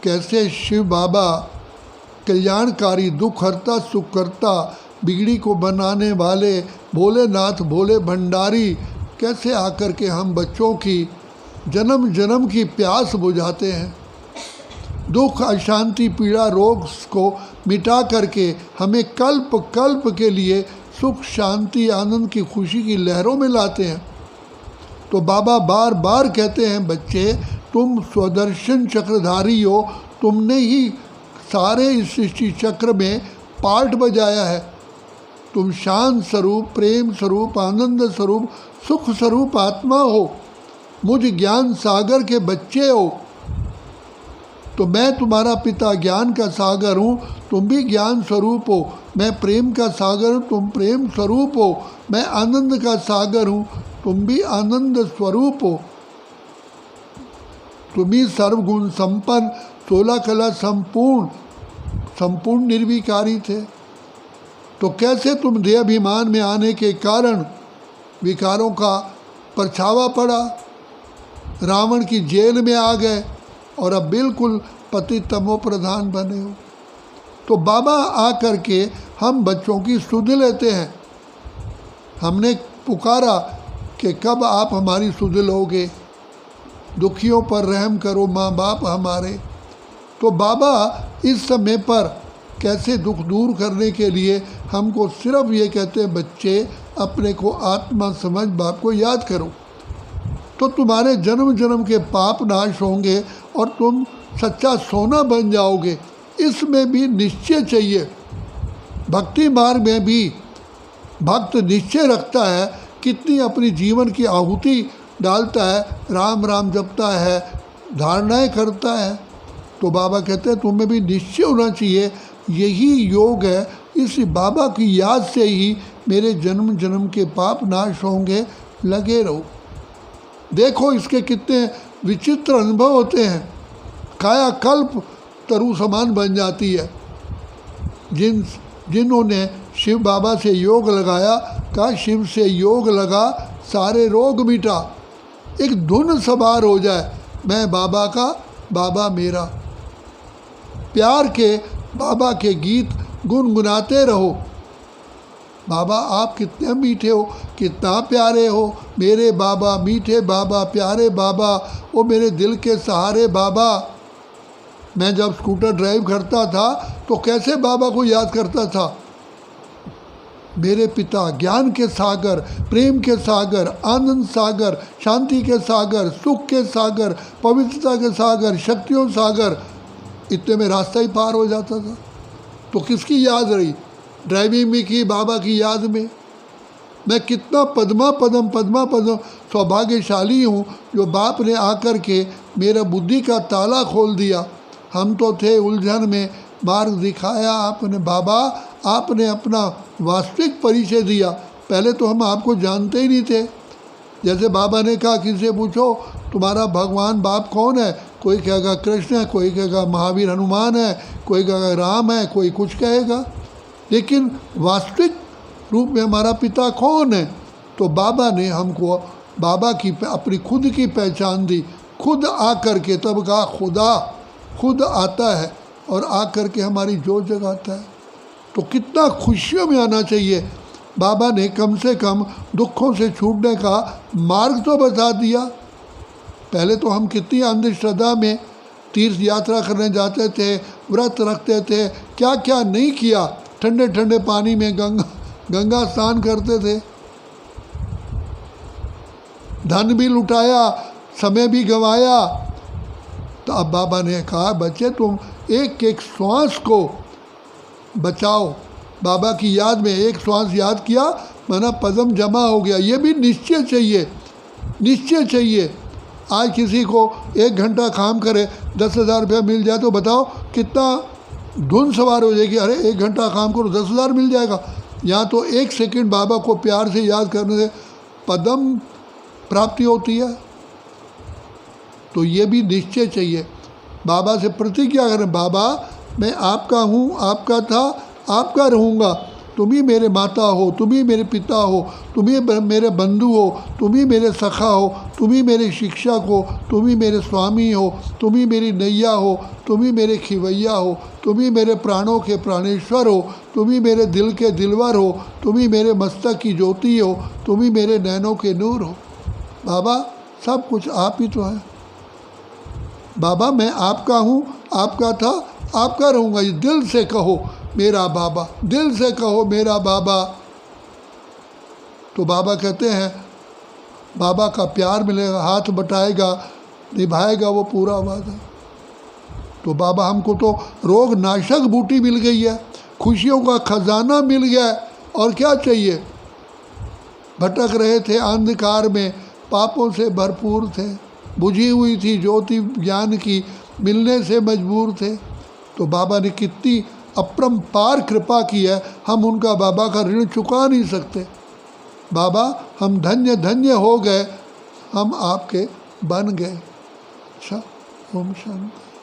कैसे शिव बाबा कल्याणकारी, दुख हरता, सुख करता, बिगड़ी को बनाने वाले भोलेनाथ भोले भंडारी कैसे आकर के हम बच्चों की जन्म जन्म की प्यास बुझाते हैं। दुख, अशांति, पीड़ा, रोग को मिटा करके हमें कल्प कल्प के लिए सुख, शांति, आनंद की, खुशी की लहरों में लाते हैं। तो बाबा बार बार कहते हैं, बच्चे तुम स्वदर्शन चक्रधारी हो, तुमने ही सारे इस सृष्टि चक्र में पार्ट बजाया है। तुम शांत स्वरूप, प्रेम स्वरूप, आनंद स्वरूप, सुख स्वरूप आत्मा हो, मुझ ज्ञान सागर के बच्चे हो। तो मैं तुम्हारा पिता ज्ञान का सागर हूँ, तुम भी ज्ञान स्वरूप हो। मैं प्रेम का सागर हूँ, तुम प्रेम स्वरूप हो। मैं आनंद का सागर हूँ, तुम भी आनंद स्वरूप हो। तुम ही सर्वगुण संपन्न, 16 कला संपूर्ण निर्विकारी थे। तो कैसे तुम देहाभिमान में आने के कारण विकारों का परछावा पड़ा, रावण की जेल में आ गए और अब बिल्कुल पति तमो प्रधान बने हो। तो बाबा आकर के हम बच्चों की सुध लेते हैं। हमने पुकारा कि कब आप हमारी सुध लोगे, दुखियों पर रहम करो माँ बाप हमारे। तो बाबा इस समय पर कैसे दुख दूर करने के लिए हमको सिर्फ ये कहते हैं, बच्चे अपने को आत्मा समझ बाप को याद करो, तो तुम्हारे जन्म जन्म के पाप नाश होंगे और तुम सच्चा सोना बन जाओगे। इसमें भी निश्चय चाहिए। भक्ति मार्ग में भी भक्त निश्चय रखता है, कितनी अपनी जीवन की आहुति डालता है, राम राम जपता है, धारणाएं करता है। तो बाबा कहते हैं तुम्हें भी निश्चय होना चाहिए, यही योग है। इस बाबा की याद से ही मेरे जन्म जन्म के पाप नाश होंगे, लगे रहो। देखो इसके कितने विचित्र अनुभव होते हैं। कायाकल्प तरु समान बन जाती है। जिन्होंने शिव बाबा से योग लगाया, कहा शिव से योग लगा सारे रोग मिटा। एक धुन सवार हो जाए, मैं बाबा का, बाबा मेरा। प्यार के बाबा के गीत गुनगुनाते रहो। बाबा आप कितने मीठे हो, कितना प्यारे हो, मेरे बाबा, मीठे बाबा, प्यारे बाबा, वो मेरे दिल के सहारे बाबा। मैं जब स्कूटर ड्राइव करता था तो कैसे बाबा को याद करता था। मेरे पिता ज्ञान के सागर, प्रेम के सागर, आनंद सागर, शांति के सागर, सुख के सागर, पवित्रता के सागर, शक्तियों सागर। इतने में रास्ता ही पार हो जाता था। तो किसकी याद रही? ड्राइविंग भी की बाबा की याद में। मैं कितना पद्मा पद्म सौभाग्यशाली हूँ जो बाप ने आकर के मेरा बुद्धि का ताला खोल दिया। हम तो थे उलझन में, मार्ग दिखाया आपने बाबा। आपने अपना वास्तविक परिचय दिया। पहले तो हम आपको जानते ही नहीं थे। जैसे बाबा ने कहा, किसी से पूछो तुम्हारा भगवान बाप कौन है, कोई कहेगा कृष्ण है, कोई कहेगा महावीर हनुमान है, कोई कहेगा राम है, कोई कुछ कहेगा। लेकिन वास्तविक रूप में हमारा पिता कौन है? तो बाबा ने हमको बाबा की अपनी खुद की पहचान दी। खुद आकर के तब कहा खुदा खुद आता है और आकर के हमारी जोत जगाता है। तो कितना खुशियों में आना चाहिए। बाबा ने कम से कम दुखों से छूटने का मार्ग तो बता दिया। पहले तो हम कितनी अंधश्रद्धा में तीर्थ यात्रा करने जाते थे, व्रत रखते थे, क्या क्या नहीं किया। ठंडे ठंडे पानी में गंगा स्नान करते थे, धन भी लुटाया, समय भी गंवाया। तो अब बाबा ने कहा, बच्चे तुम एक एक श्वास को बचाओ। बाबा की याद में एक श्वास याद किया, माना पदम जमा हो गया। ये भी निश्चय चाहिए, निश्चय चाहिए। आज किसी को 1 घंटा काम करे 10,000 रुपया मिल जाए तो बताओ कितना धुन सवार हो जाएगी। अरे 1 घंटा काम करो 10,000 मिल जाएगा। यहाँ तो 1 सेकंड बाबा को प्यार से याद करने से पदम प्राप्ति होती है। तो ये भी निश्चय चाहिए। बाबा से प्रतिज्ञा करें, बाबा मैं आपका हूँ, आपका था, आपका रहूँगा। तुम ही मेरे माता हो, तुम ही मेरे पिता हो, तुम ही मेरे बंधु हो, तुम ही मेरे सखा हो, तुम ही मेरे शिक्षक हो, तुम ही मेरे स्वामी हो, तुम ही मेरी नैया हो, तुम ही मेरे खिवैया हो, तुम ही मेरे प्राणों के प्राणेश्वर हो, तुम ही मेरे दिल के दिलवर हो, तुम ही मेरे मस्तक की ज्योति हो, तुम ही मेरे नैनों के नूर हो। बाबा सब कुछ आप ही तो है। बाबा मैं आपका हूँ, आपका था, आपका रहूँगा। ये दिल से कहो मेरा बाबा, दिल से कहो मेरा बाबा। तो बाबा कहते हैं बाबा का प्यार मिलेगा, हाथ बटाएगा, निभाएगा वो पूरा वादा। तो बाबा हमको तो रोग नाशक बूटी मिल गई है, खुशियों का खजाना मिल गया है, और क्या चाहिए। भटक रहे थे अंधकार में, पापों से भरपूर थे, बुझी हुई थी ज्योति ज्ञान की, मिलने से मजबूर थे। तो बाबा ने कितनी अपरंपार कृपा की है, हम उनका बाबा का ऋण चुका नहीं सकते। बाबा हम धन्य धन्य हो गए, हम आपके बन गए। अच्छा, ओम शांति।